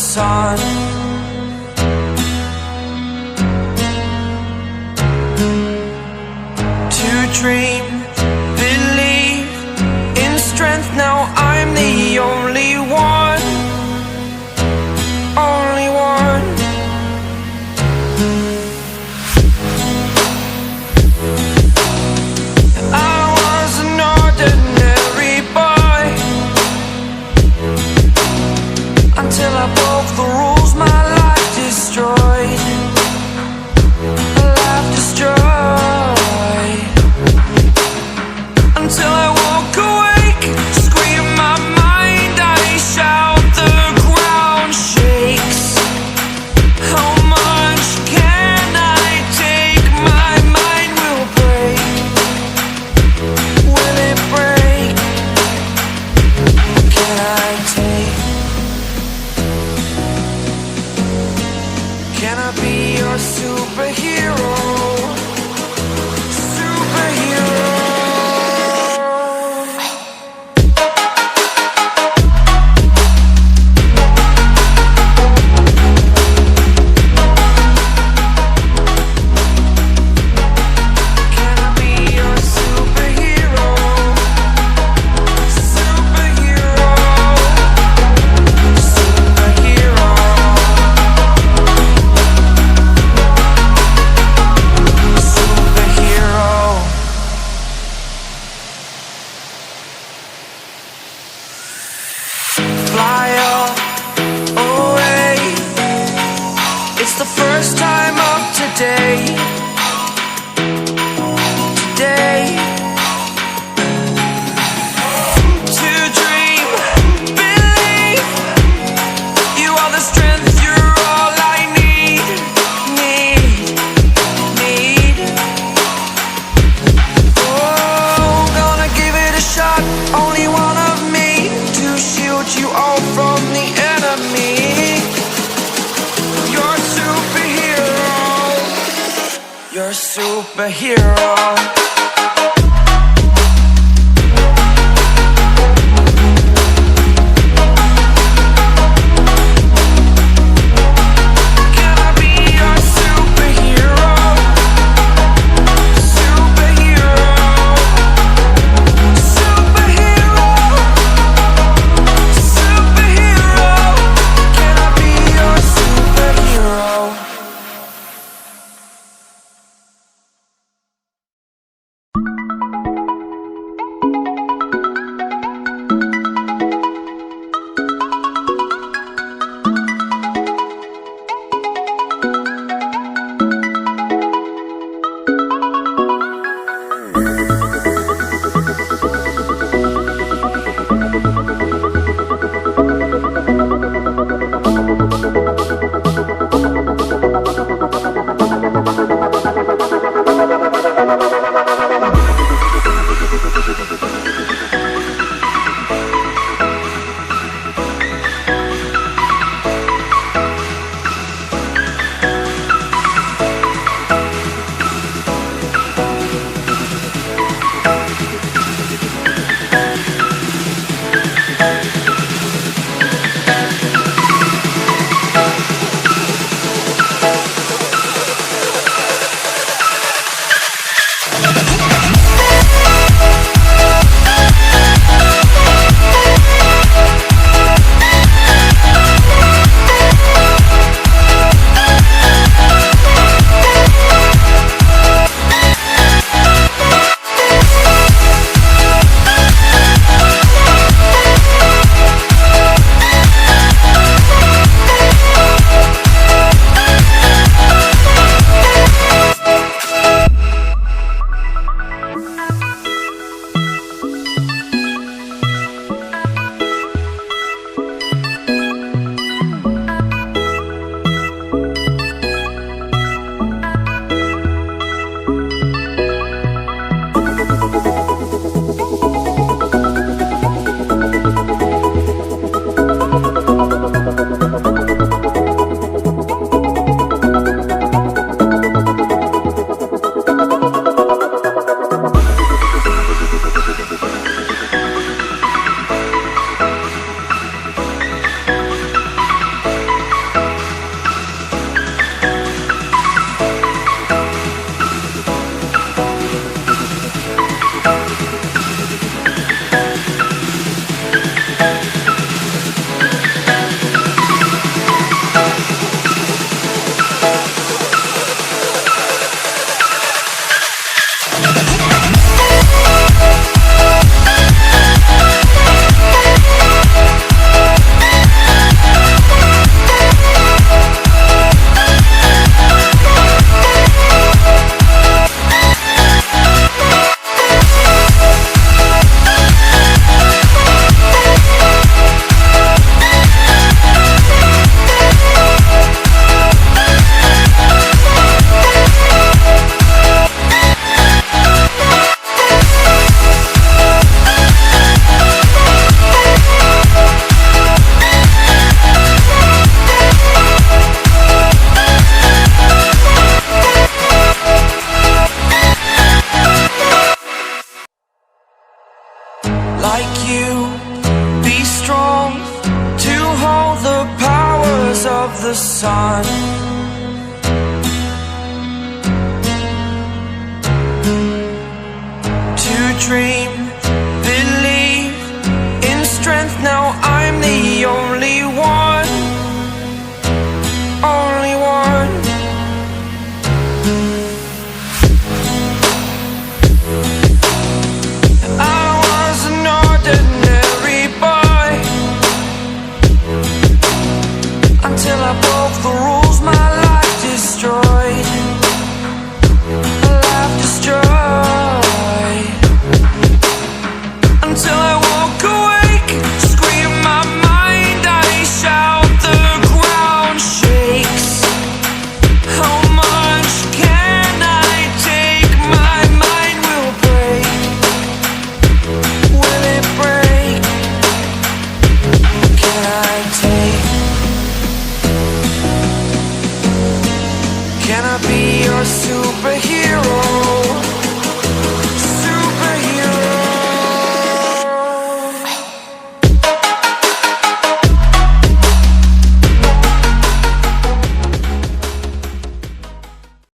sun. To dream, believe in strength. Now I'm the only one, only one. I was an ordinary boy until I broke the rules. My life destroyed, life destroyed. Until I woke awake, scream my mind, I shout, the ground shakes. How much can I take? My mind will break. Will it break? What can I take? Can I be your superhero? Superhero. Fly away. It's the first time of today. Today. To dream, believe. You are the strength, you're all I need. Need. Oh, gonna give it a shot. Only one of me to shield you all from the enemy. You're a superhero. You're a superhero. of the sun.